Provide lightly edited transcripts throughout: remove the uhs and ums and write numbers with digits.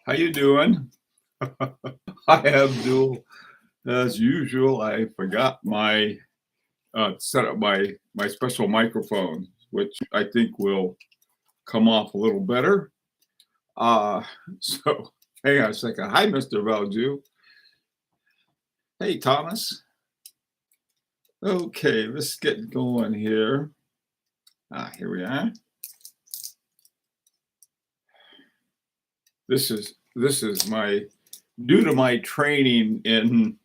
How you doing? Hi, Abdul. As usual, I forgot my set up my special microphone, which I think will come off a little better. Uh, so hang on a second. Hi, Mr. Valju. Hey, Thomas. Okay, let's get going here. Here we are. This is my due to my training in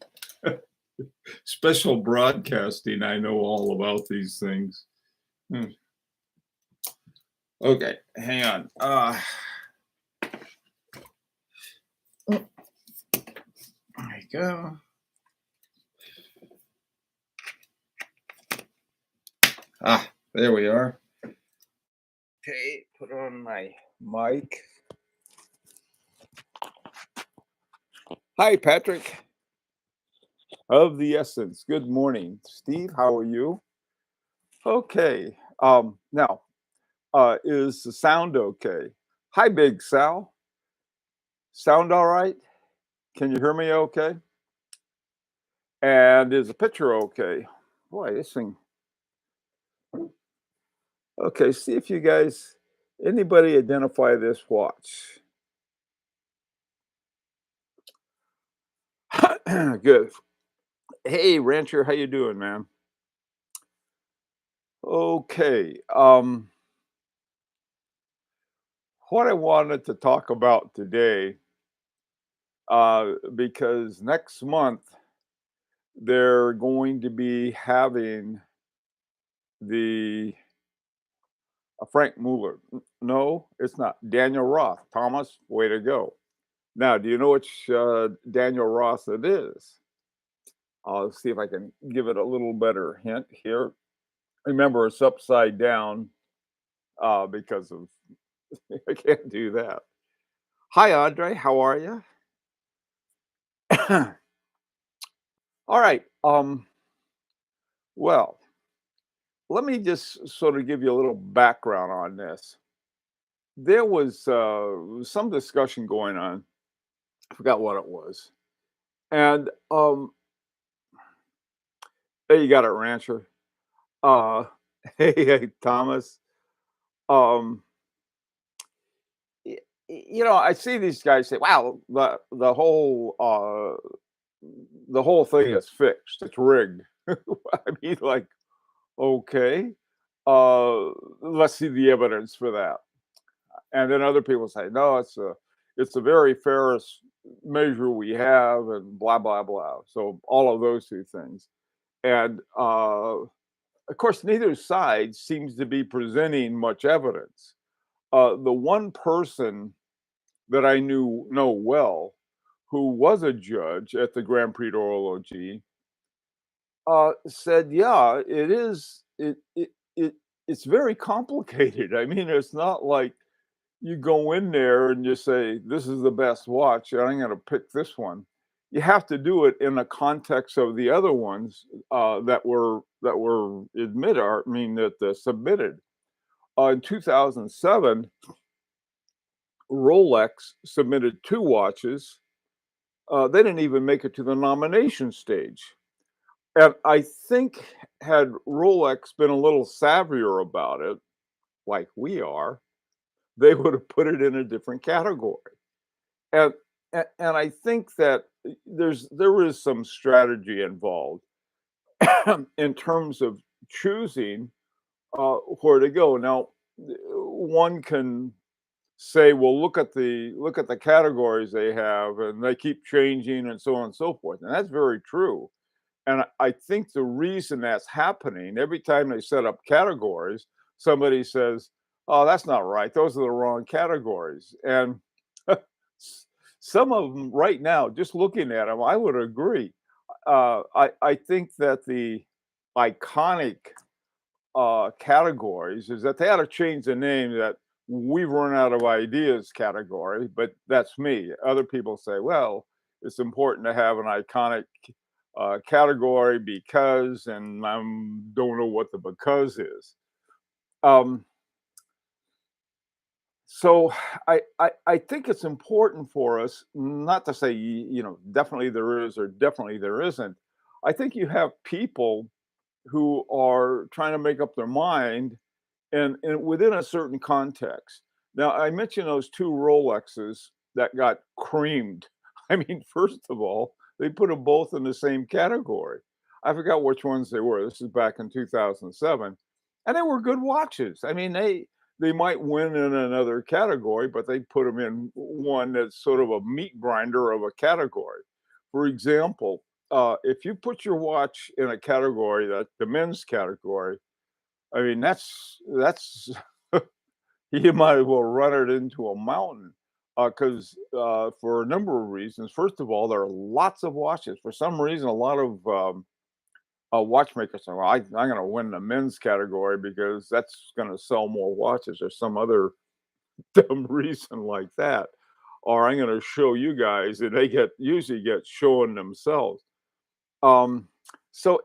special broadcasting. I know all about these things. Okay, hang on. There you go. There we are. Okay, put on my mic. Hi, Patrick. Of the Essence. Good morning, Steve. How are you? Okay. Now, is the sound okay? Hi, Big Sal. Sound all right? Can you hear me okay? And is the picture okay? Boy, this thing. Okay, see if you guys, anybody identify this watch? Good. Hey, Rancher, how you doing, man? Okay. What I wanted to talk about today, because next month they're going to be having the Frank Mueller. No, it's not. Daniel Roth. Thomas, way to go. Now, do you know which Daniel Roth it is? I'll see if I can give it a little better hint here. Remember, it's upside down because of I can't do that. Hi, Andre. How are you? All right. Well, let me just sort of give you a little background on this. There was some discussion going on. I forgot what it was. And there you got it, Rancher. Uh, hey, Thomas. Um, I see these guys say, "Wow, the whole thing is fixed. It's rigged." I mean, like, okay, let's see the evidence for that. And then other people say, "No, it's a very fairest measure we have," and blah blah blah. So all of those two things, and of course, neither side seems to be presenting much evidence. The one person that I know well, who was a judge at the Grand Prix d'Horlogerie, said, "Yeah, it is. It's very complicated. I mean, it's not like you go in there and you say, 'This is the best watch, and I'm going to pick this one.' You have to do it in the context of the other ones that were admitted. I mean, that submitted in 2007." Rolex submitted two watches. They didn't even make it to the nomination stage. And I think had Rolex been a little savvier about it, like we are, they would have put it in a different category. And and I think that there is some strategy involved in terms of choosing where to go. Now, one can say, well, look at the categories they have, and they keep changing, and so on and so forth. And that's very true. And I think the reason that's happening, every time they set up categories, somebody says, "Oh, that's not right. Those are the wrong categories." And some of them right now, just looking at them, I would agree. I think that the iconic categories is that they ought to change the name that we've run out of ideas category, but that's me. Other people say, well, it's important to have an iconic category because, and I don't know what the because is. Um, So I think it's important for us not to say, definitely there is or definitely there isn't. I think you have people who are trying to make up their mind and within a certain context. Now, I mentioned those 2 Rolexes that got creamed. I mean, first of all, they put them both in the same category. I forgot which ones they were. This is back in 2007, and they were good watches. I mean, they might win in another category, but they put them in one that's sort of a meat grinder of a category. For example, if you put your watch in a category that the men's category, I mean, that's you might as well run it into a mountain, 'cause, for a number of reasons. First of all, there are lots of watches. For some reason, a lot of, watchmakers say, "Well, I'm gonna win the men's category because that's gonna sell more watches," or some other dumb reason like that. Or, "I'm gonna show you guys," and they usually get showing themselves. Um, so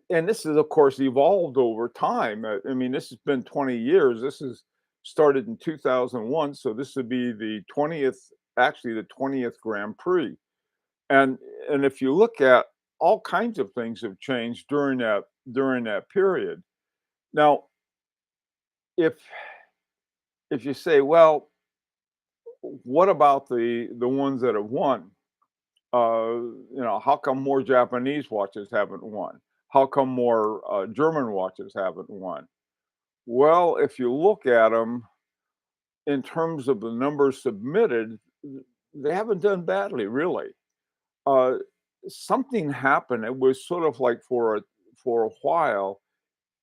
and this is of course evolved over time. I mean, this has been 20 years. This is started in 2001, so this would be the 20th, actually the 20th Grand Prix. And and if you look at all kinds of things have changed during that period. Now, if if you say, well, what about the ones that have won? How come more Japanese watches haven't won? How come more German watches haven't won? Well, if you look at them in terms of the numbers submitted, they haven't done badly, really. Uh, Something happened. It was sort of like for a while,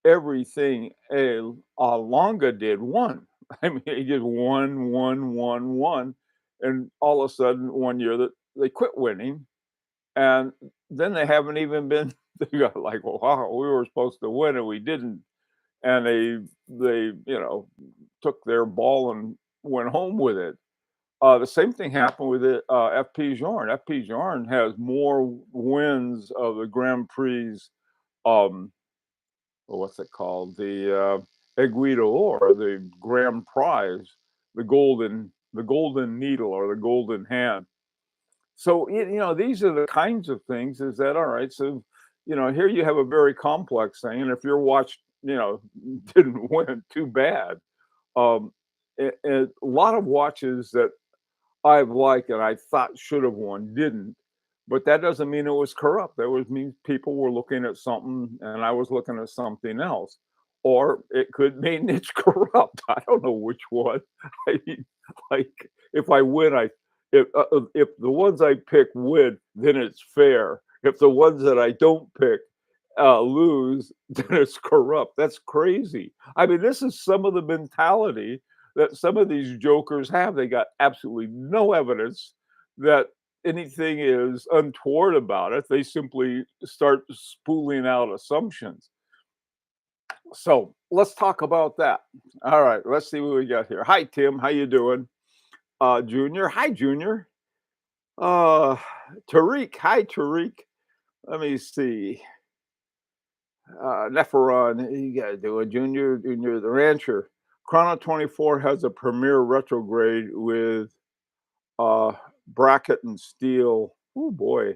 everything Longa did won. I mean, he did one, one, one, one, and all of a sudden one year that they quit winning, and then they haven't even been they got like, "Well, wow, we were supposed to win and we didn't." And they took their ball and went home with it. The same thing happened with it, FP Journe. FP Journe has more wins of the Grand Prix, um, what's it called? The Aiguille d'Or, the Grand Prize, the golden needle or the golden hand. So, these are the kinds of things is that, all right, so, here you have a very complex thing, and if your watch, didn't win, too bad. A lot of watches that I've liked and I thought should have won didn't, but that doesn't mean it was corrupt. That was means people were looking at something and I was looking at something else. Or it could mean it's corrupt. I don't know which one. I mean, like if I win, if the ones I pick win, then it's fair. If the ones that I don't pick lose, then it's corrupt. That's crazy. I mean, this is some of the mentality that some of these jokers have. They got absolutely no evidence that anything is untoward about it. They simply start spooling out assumptions. So let's talk about that. All right, let's see what we got here. Hi, Tim. How you doing? Junior. Hi, Junior. Uh, Tariq. Hi, Tariq. Let me see. Neferon, you gotta do it. Junior, the rancher. Chrono 24 has a premier retrograde with uh bracket and steel. Oh boy.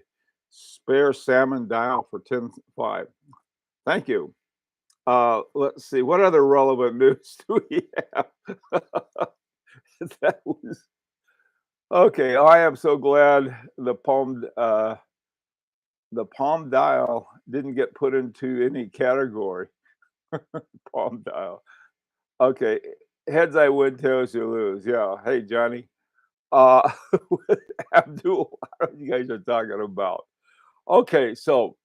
Spare salmon dial for 10.5. Thank you. Let's see. What other relevant news do we have? That was okay. I am so glad the palm dial didn't get put into any category. Palm dial. Okay, heads I win, tails you lose. Yeah. Hey, Johnny. Uh, Abdul, what you guys are talking about? Okay, so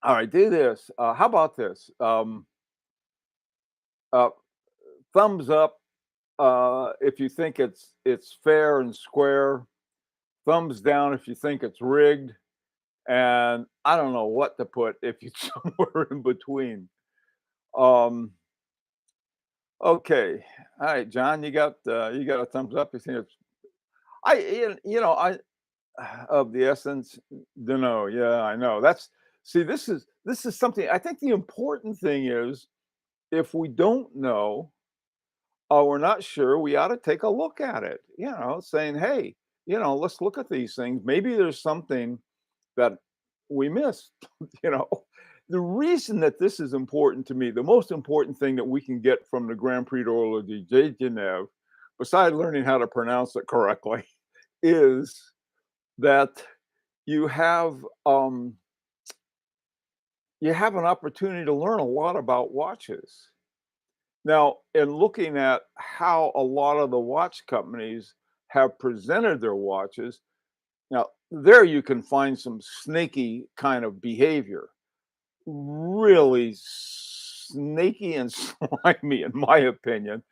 all right, do this. How about this? Uh, Thumbs up if you think it's fair and square. Thumbs down if you think it's rigged. And I don't know what to put if it's somewhere in between. Um, okay, all right, John, you got a thumbs up. You think it's I of the essence, dunno, yeah, I know. This is something I think the important thing is if we don't know, Oh, we're not sure, we ought to take a look at it, saying, "Hey, let's look at these things. Maybe there's something that we missed." You know? The reason that this is important to me, the most important thing that we can get from the Grand Prix d'Horlogerie de Genève, besides learning how to pronounce it correctly, is that you have, um, you have an opportunity to learn a lot about watches. Now, in looking at how a lot of the watch companies have presented their watches, now there you can find some snaky kind of behavior, really snaky and slimy, in my opinion.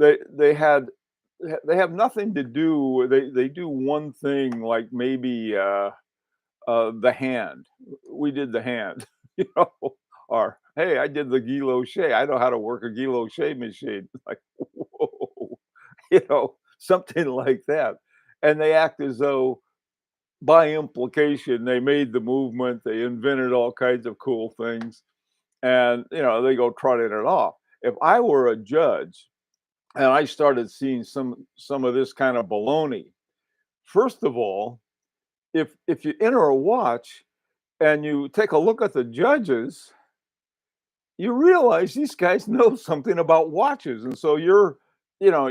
They had they have nothing to do. They do one thing, like maybe the hand. We did the hand, you know, or hey, I did the guilloche. I know how to work a guilloche machine. Like, whoa, something like that. And they act as though by implication they made the movement, they invented all kinds of cool things, and they go trotting it off. If I were a judge and I started seeing some of this kind of baloney, first of all, if you enter a watch and you take a look at the judges, you realize these guys know something about watches, and so your you know,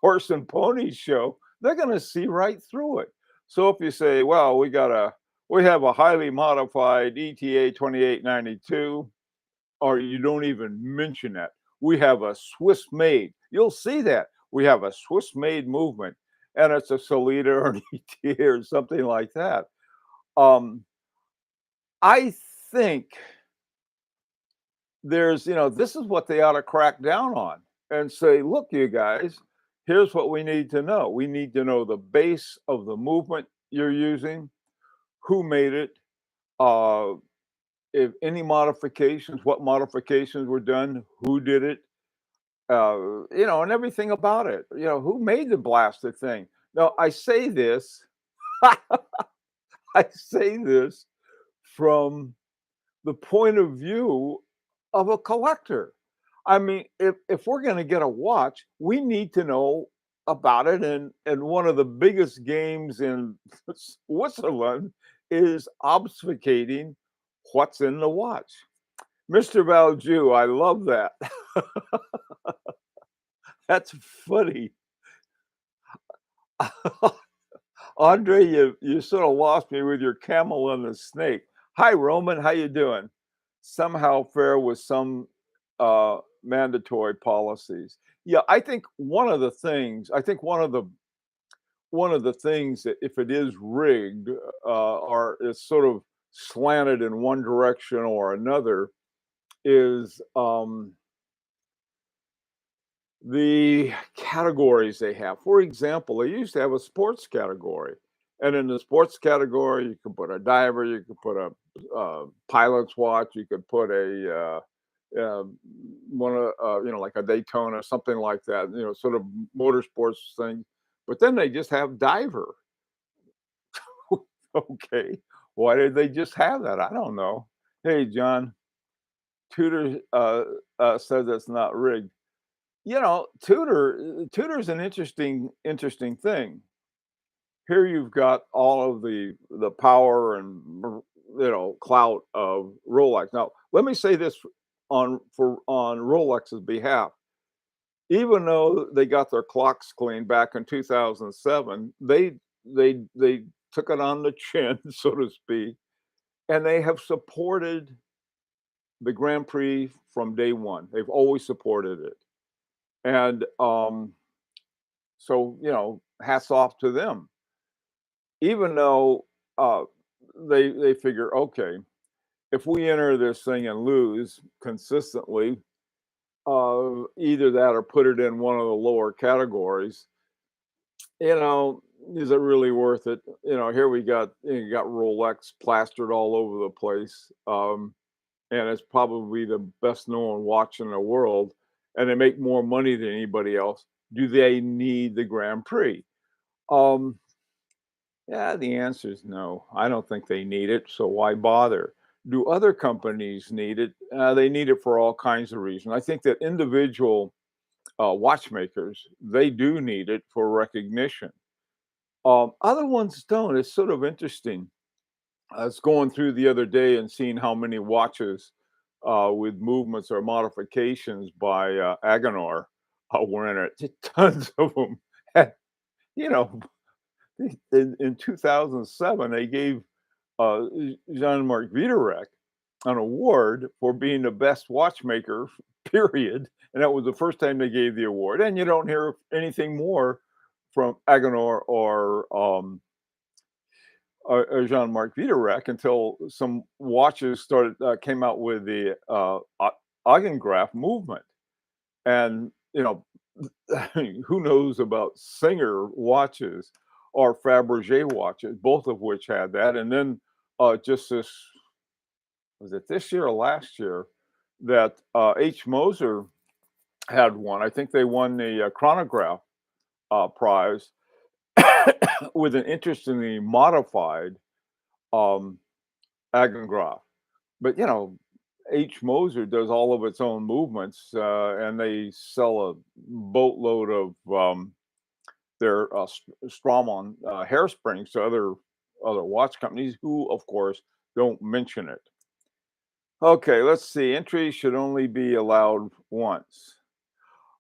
horse and pony show, they're gonna see right through it. So if you say, "Well, we have a highly modified ETA 2892," or you don't even mention that, "We have a Swiss made," you'll see that. "We have a Swiss made movement," and it's a Solita or an ETA or something like that. Um, I think this is what they ought to crack down on and say, "Look, you guys, here's what we need to know. We need to know the base of the movement you're using, who made it, uh, if any modifications, what modifications were done, who did it, and everything about it. Who made the blasted thing." Now, I say this, I say this from the point of view of a collector. I mean, if we're gonna get a watch, we need to know about it, and one of the biggest games in Switzerland is obfuscating what's in the watch. Mr. Valjew, I love that. That's funny. Andre, you sort of lost me with your camel and the snake. Hi, Roman, how you doing? Somehow fair with some mandatory policies. Yeah, I think one of the things that if it is rigged or is sort of slanted in one direction or another is the categories they have. For example, they used to have a sports category, and in the sports category, you could put a diver, you could put a pilot's watch, you could put a one of like a Daytona, something like that. Sort of motorsports thing. But then they just have diver. Okay, why did they just have that? I don't know. Hey, John, Tudor says it's not rigged. Tudor's an interesting thing. Here you've got all of the power and clout of Rolex. Now, let me say this on Rolex's behalf. Even though they got their clocks cleaned back in 2007, they took it on the chin, so to speak, and they have supported the Grand Prix from day one. They've always supported it. And so, hats off to them. Even though they figure, okay, if we enter this thing and lose consistently, either that or put it in one of the lower categories, is it really worth it? Here we got you got Rolex plastered all over the place, and it's probably the best known watch in the world, and they make more money than anybody else. Do they need the Grand Prix? Um, yeah, the answer is no. I don't think they need it, so why bother? Do other companies need it? They need it for all kinds of reasons. I think that individual watchmakers, they do need it for recognition. Other ones don't. It's sort of interesting. I was going through the other day and seeing how many watches with movements or modifications by Agenor were in it. Just tons of them. Had, you know, in 2007, they gave Jean-Marc Viderec an award for being the best watchmaker, period. And that was the first time they gave the award. And you don't hear anything more from Agenor or Jean-Marc Viderec until some watches started came out with the Augengraph movement. And who knows about Singer watches or Fabergé watches, both of which had that. And then just this was it this year or last year that H. Moser had one. I think they won the chronograph prize with an interestingly modified um, Agengraph. But H. Moser does all of its own movements, and they sell a boatload of their Strawman hairsprings to other watch companies who, of course, don't mention it. Okay, let's see. Entry should only be allowed once.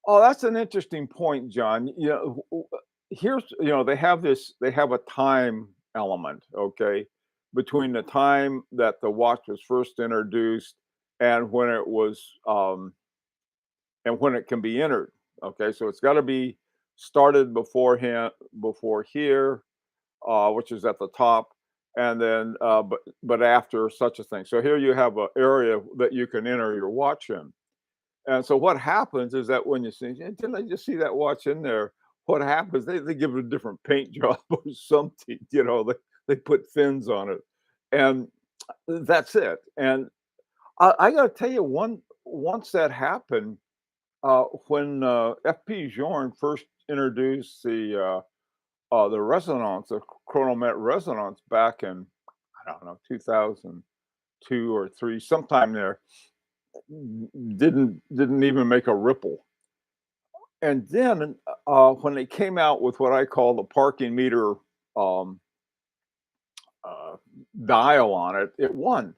Oh, that's an interesting point, John. Here's they have a time element, okay, between the time that the watch was first introduced and when it was and when it can be entered. Okay, so it's got to be started beforehand before here, which is at the top, and then but after such a thing. So here you have an area that you can enter your watch in. And so what happens is that when you see, didn't I just see that watch in there? What happens? They give it a different paint job or something, they put fins on it. And that's it. And I gotta tell you, once that happened, when FP Journe first introduced the resonance, the chronomet resonance back in, I don't know, 2002 or three, sometime there, didn't even make a ripple. And then when they came out with what I call the parking meter um, uh, dial on it, it won.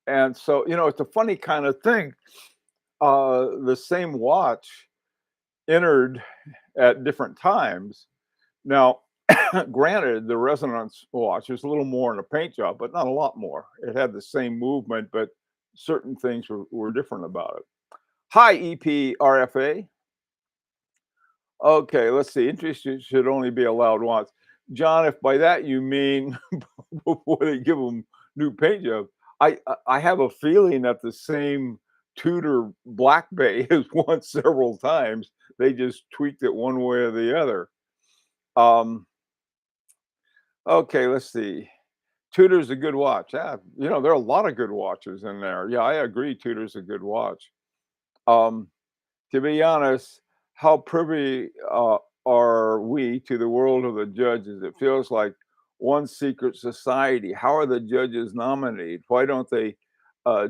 And so it's a funny kind of thing. The same watch entered at different times. Now, granted, the resonance watch is a little more in a paint job, but not a lot more. It had the same movement, but certain things were different about it. Hi, EPRFA. Okay, let's see. Interest should only be allowed once. John, if by that you mean before they give them new paint job, I have a feeling that the same Tudor Black Bay has won several times. They just tweaked it one way or the other. Okay, let's see. Tudor's a good watch. Yeah, there are a lot of good watches in there. Yeah, I agree. Tudor's a good watch. Um, to be honest, how privy are we to the world of the judges? It feels like one secret society. How are the judges nominated? Why don't they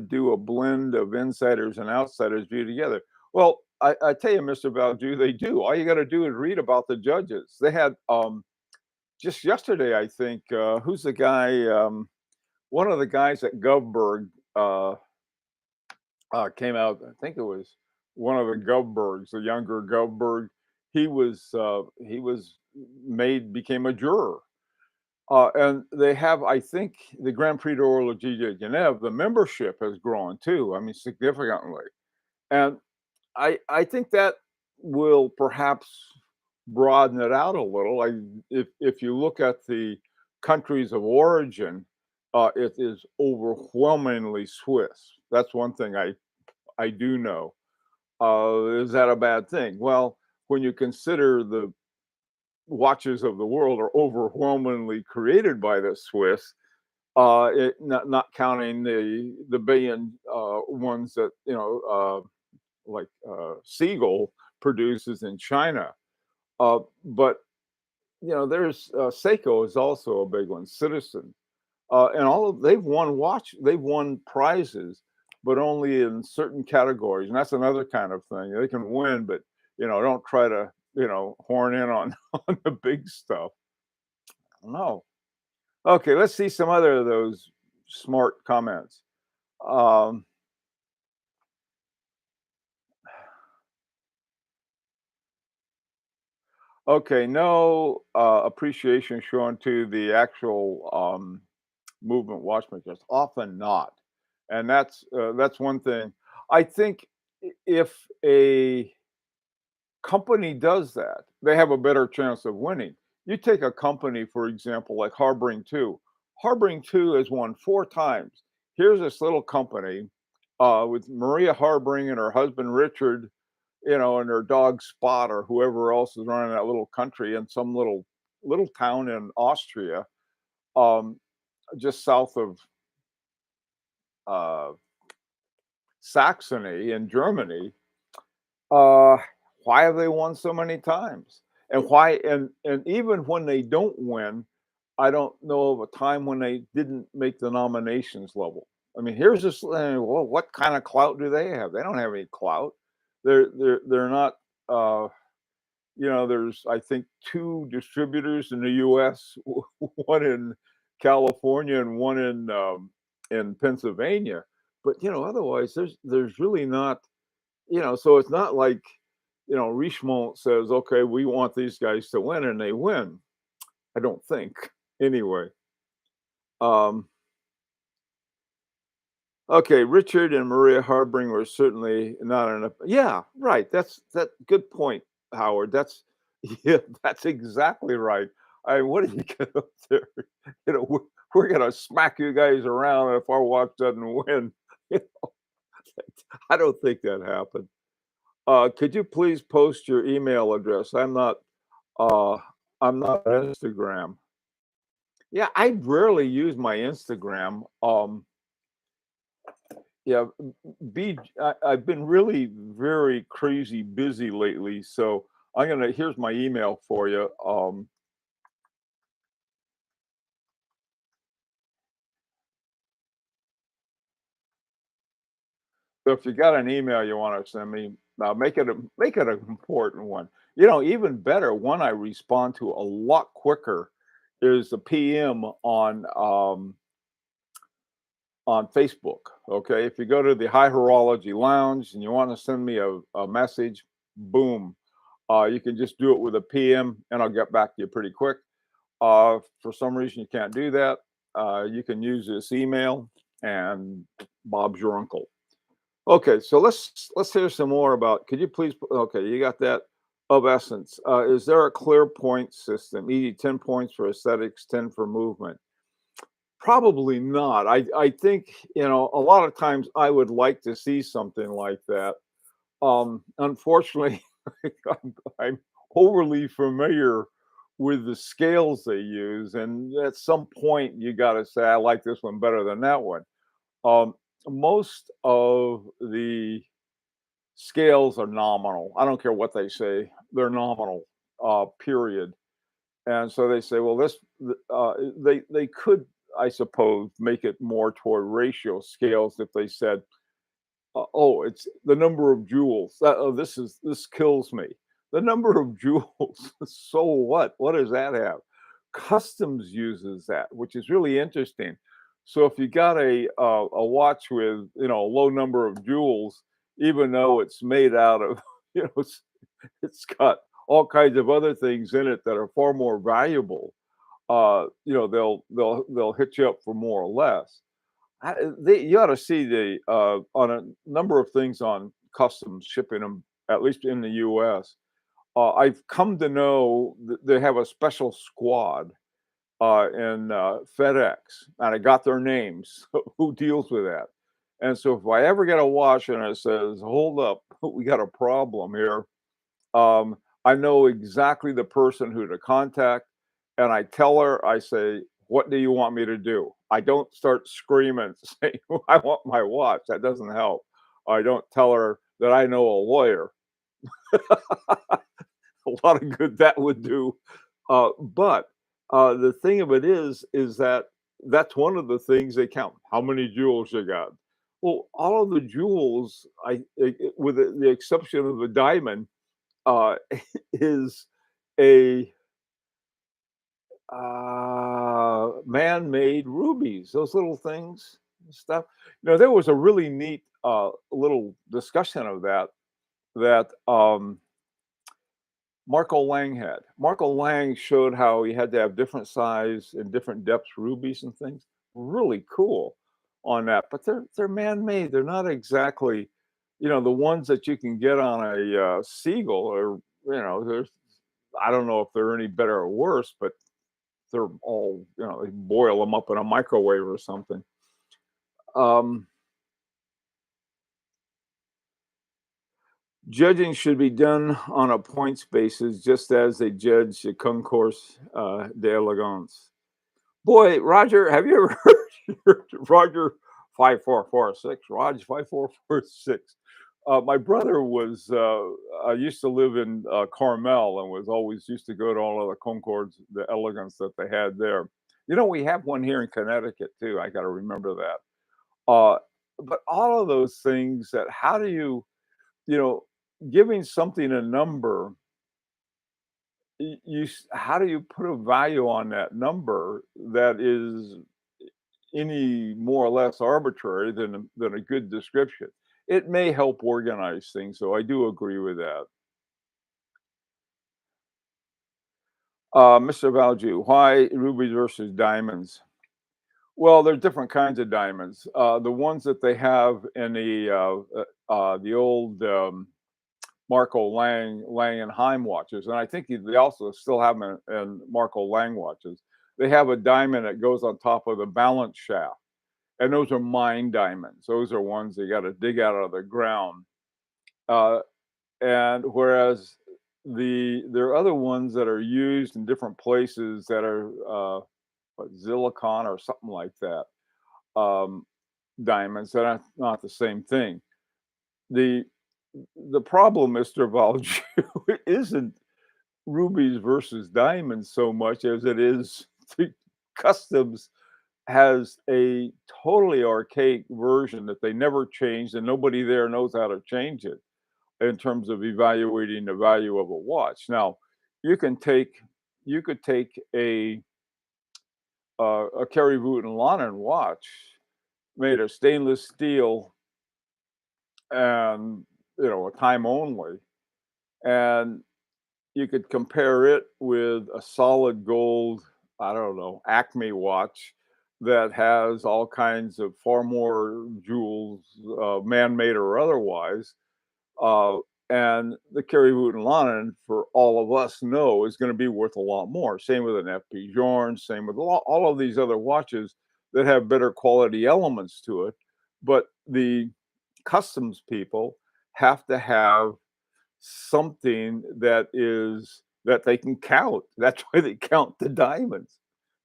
do a blend of insiders and outsiders viewed together? Well, I tell you, Mr. Valju, they do. All you got to do is read about the judges. They had just yesterday, I think. Who's the guy? One of the guys at Govberg came out. I think it was one of the Govbergs, the younger Govberg. He was became a juror, and they have. I think the Grand Prix d'Horlogerie de Genève, the membership has grown too. I mean, significantly, and I think that will perhaps broaden it out a little. If you look at the countries of origin, it is overwhelmingly Swiss. That's one thing I do know. Is that a bad thing? Well, when you consider the watches of the world are overwhelmingly created by the Swiss, not counting the billion ones that like Siegel produces in China. But there's Seiko is also a big one. Citizen. and all of they've won prizes, but only in certain categories, and that's another kind of thing. They can win, but don't try to horn in on on the big stuff. No. Okay, let's see some other of those smart comments. Um, okay, no appreciation shown to the actual movement watchmakers. Often not, and that's one thing. I think if a company does that, they have a better chance of winning. You take a company, for example, like Harboring 2. Harboring 2 has won 4 times. Here's this little company with Maria Harboring and her husband Richard, and their dog Spot or whoever else is running that little country in some little town in Austria, um, just south of uh, Saxony in Germany. Uh, why have they won so many times? And why and even when they don't win, I don't know of a time when they didn't make the nominations level. I mean, here's this well, what kind of clout do they have? They don't have any clout. They're not there's I think 2 distributors in the US, one in California and one in Pennsylvania. But otherwise there's really not so it's not like, Richemont says, okay, we want these guys to win and they win. I don't think anyway. Um, okay. Richard and Maria Harbring were certainly not enough. Yeah, right. That good point, Howard. Yeah, that's exactly right. What do you get up there? We're going to smack you guys around if our watch doesn't win. You know, I don't think that happened. Could you please post your email address? Uh, I'm not on Instagram. Yeah, I rarely use my Instagram. Yeah, I've been really very crazy busy lately, so here's my email for you. So if you got an email you want to send me, make it an important one. Even better, one I respond to a lot quicker is the PM on Facebook. Okay. If you go to the High Horology Lounge and you want to send me a message, boom. You can just do it with a PM and I'll get back to you pretty quick. For some reason you can't do that, you can use this email and Bob's your uncle. Okay, so let's hear some more about. Could you please? Okay, you got that. Of essence, is there a clear point system? E.g., 10 points for aesthetics, 10 for movement. Probably not. I think a lot of times I would like to see something like that. Unfortunately, I'm overly familiar with the scales they use, and at some point you got to say I like this one better than that one. Um, Most of the scales are nominal. I don't care what they say; they're nominal. Period. And so they say, well, they could, I suppose, make it more toward ratio scales if they said, oh, it's the number of jewels. Oh, this kills me. The number of jewels. So what? What does that have? Customs uses that, which is really interesting. So if you got a watch with a low number of jewels, even though it's made out of you know it's got all kinds of other things in it that are far more valuable. They'll hit you up for more or less. You ought to see the on a number of things on customs shipping them, at least in the U.S. I've come to know that they have a special squad in FedEx, and I got their names. Who deals with that? And so if I ever get a watch and it says, "Hold up, we got a problem here," I know exactly the person who to contact, and I tell her, I say, "What do you want me to do?" I don't start screaming saying, "I want my watch." That doesn't help. I don't tell her that I know a lawyer. A lot of good that would do. But the thing of it is that that's one of the things they count. How many jewels you got? Well, all of the jewels, with the exception of the diamond, uh, is a man-made rubies. Those little things and stuff. There was a really neat little discussion of that Marco Lang had. Marco Lang showed how he had to have different size and different depths rubies and things. Really cool on that, but they're man-made. They're not exactly, the ones that you can get on a Seagull, or there's. I don't know if they're any better or worse, but they're all, they boil them up in a microwave or something. Um, Judging should be done on a points basis, just as they judge the concours d'elegance. Boy, Roger, have you ever heard Roger 5446? Raj 5446. My brother was used to live in Carmel and was always used to go to all of the Concords, the elegance that they had there. We have one here in Connecticut too. I got to remember that. Uh, but all of those things, that how do you know, giving something a number, how do you put a value on that number that is any more or less arbitrary than a good description? It may help organize things, so I do agree with that. Mr. Valju, why rubies versus diamonds? Well, there are different kinds of diamonds. The ones that they have in the old Marco Lang and Heim watches, and I think they also still have them in Marco Lang watches. They have a diamond that goes on top of the balance shaft, and those are mine diamonds. Those are ones you got to dig out of the ground. Uh, and whereas there are other ones that are used in different places that are what, silicon or something like that. Um, Diamonds that are not the same thing. The the problem, Mr. Valju, isn't rubies versus diamonds so much as it is the customs has a totally archaic version that they never changed, and nobody there knows how to change it in terms of evaluating the value of a watch. Now, you can take you could take a Kerry Wooten Lannen watch made of stainless steel and a time only, and you could compare it with a solid gold, I don't know, Acme watch that has all kinds of far more jewels, man-made or otherwise. Uh, and the Kerry Wooten Lannen, for all of us know, is going to be worth a lot more. Same with an FP Journe, same with all of these other watches that have better quality elements to it. But the customs people have to have something that they can count. That's why they count the diamonds.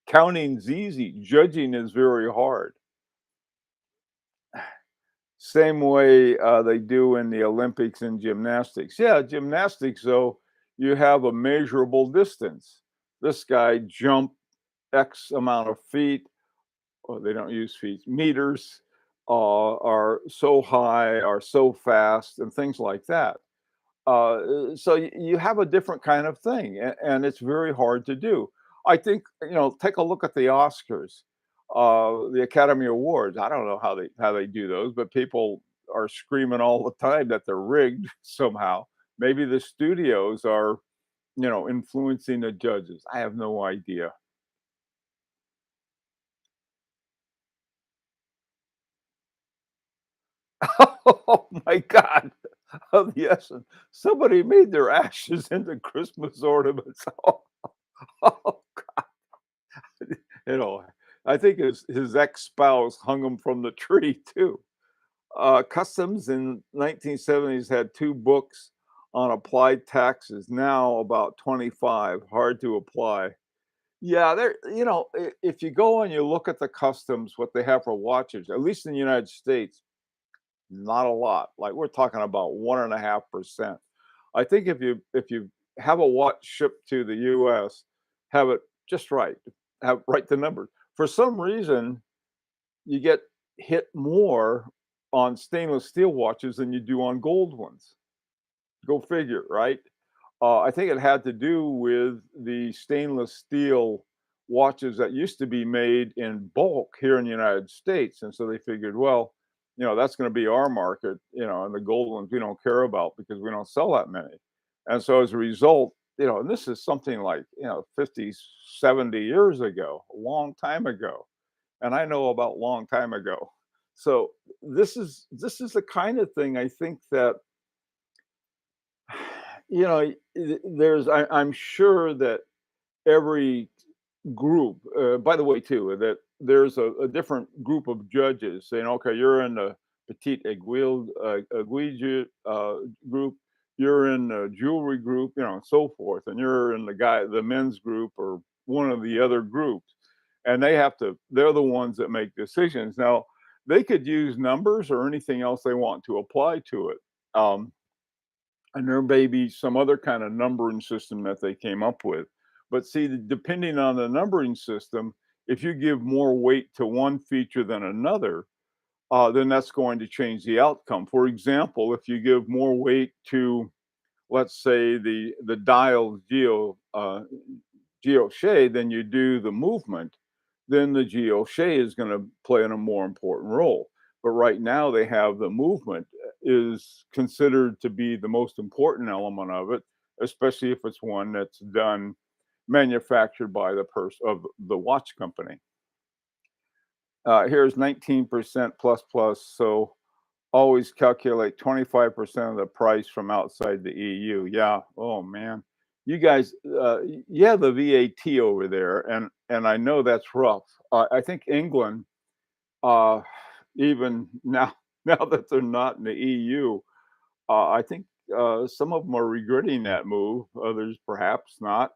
Counting's easy, judging is very hard. Same way they do in the Olympics and gymnastics. Yeah, gymnastics, though, you have a measurable distance. This guy jumped X amount of feet, or they don't use feet, meters, are so high, are so fast, and things like that. So you have a different kind of thing, and it's very hard to do. I think, take a look at the Oscars, the Academy Awards. I don't know how they do those, but people are screaming all the time that they're rigged somehow. Maybe the studios are, influencing the judges. I have no idea. Oh my God. Oh, yes. Somebody made their ashes into Christmas ornaments. Oh, you know, I think his ex-spouse hung him from the tree too. Customs in 1970s had 2 books on applied taxes, now about 25, hard to apply. Yeah, if you go and you look at the customs, what they have for watches, at least in the United States, not a lot. Like, we're talking about 1.5%. I think if you have a watch shipped to the US, have it just right. Have write the numbers. for some reason, you get hit more on stainless steel watches than you do on gold ones. Go figure, right? I think it had to do with the stainless steel watches that used to be made in bulk here in the United States, and so they figured, well, that's going to be our market, and the gold ones we don't care about because we don't sell that many. And so as a result, and this is something like 50, 70 years ago, a long time ago, and I know about long time ago. So this is the kind of thing I think that I'm sure that every group, by the way, too, that there's a different group of judges saying, okay, you're in the petite aiguille group, you're in the jewelry group, and so forth, and you're in the men's group or one of the other groups, and they're the ones that make decisions. Now, they could use numbers or anything else they want to apply to it. Um, and there may be some other kind of numbering system that they came up with. But see, depending on the numbering system, if you give more weight to one feature than another, then that's going to change the outcome. For example, if you give more weight to, let's say, the dial geoshe than you do the movement, then the geoshe is going to play in a more important role. But right now, they have the movement is considered to be the most important element of it, especially if it's one that's done manufactured by the person of the watch company. Here's 19% plus plus. So always calculate 25% of the price from outside the EU. Yeah. Oh man. You guys, yeah, the VAT over there, and I know that's rough. I think England, uh, even now, now that they're not in the EU, I think some of them are regretting that move. Others perhaps not.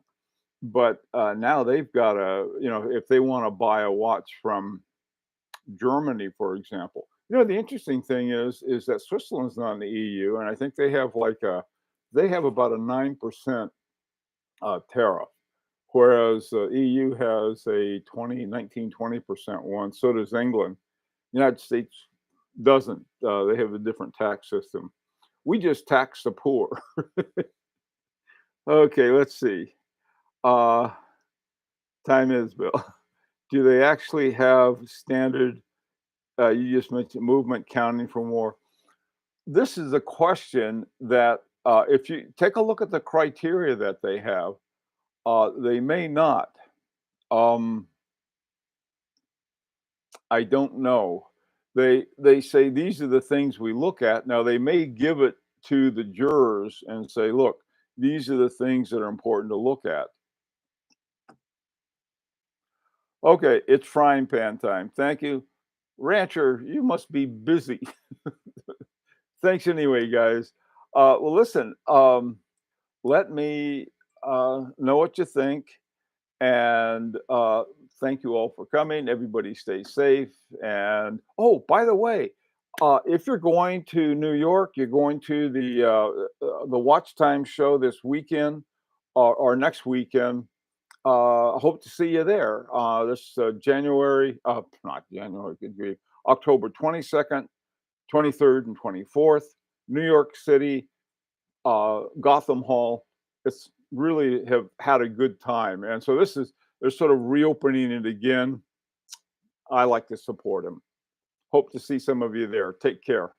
But now they've got if they want to buy a watch from Germany, for example. The interesting thing is that Switzerland's not in the EU, and I think they have about a 9% tariff, whereas the EU has a 20% one. So does England. United States doesn't. They have a different tax system. We just tax the poor. Okay, let's see. Uh, time is, Bill. Do they actually have standard? You just mentioned movement counting for more. This is a question that, if you take a look at the criteria that they have, they may not. Um, I don't know. They say these are the things we look at. Now they may give it to the jurors and say, look, these are the things that are important to look at. Okay, it's frying pan time. Thank you. Rancher, you must be busy. Thanks anyway, guys. Well, listen, let me know what you think. And thank you all for coming. Everybody stay safe. And oh, by the way, if you're going to New York, you're going to the Watch Time show this weekend or next weekend. I hope to see you there. This January, not January, good grief, October 22nd, 23rd, and 24th, New York City, Gotham Hall. It's really have had a good time, and so they're sort of reopening it again. I like to support them. Hope to see some of you there. Take care.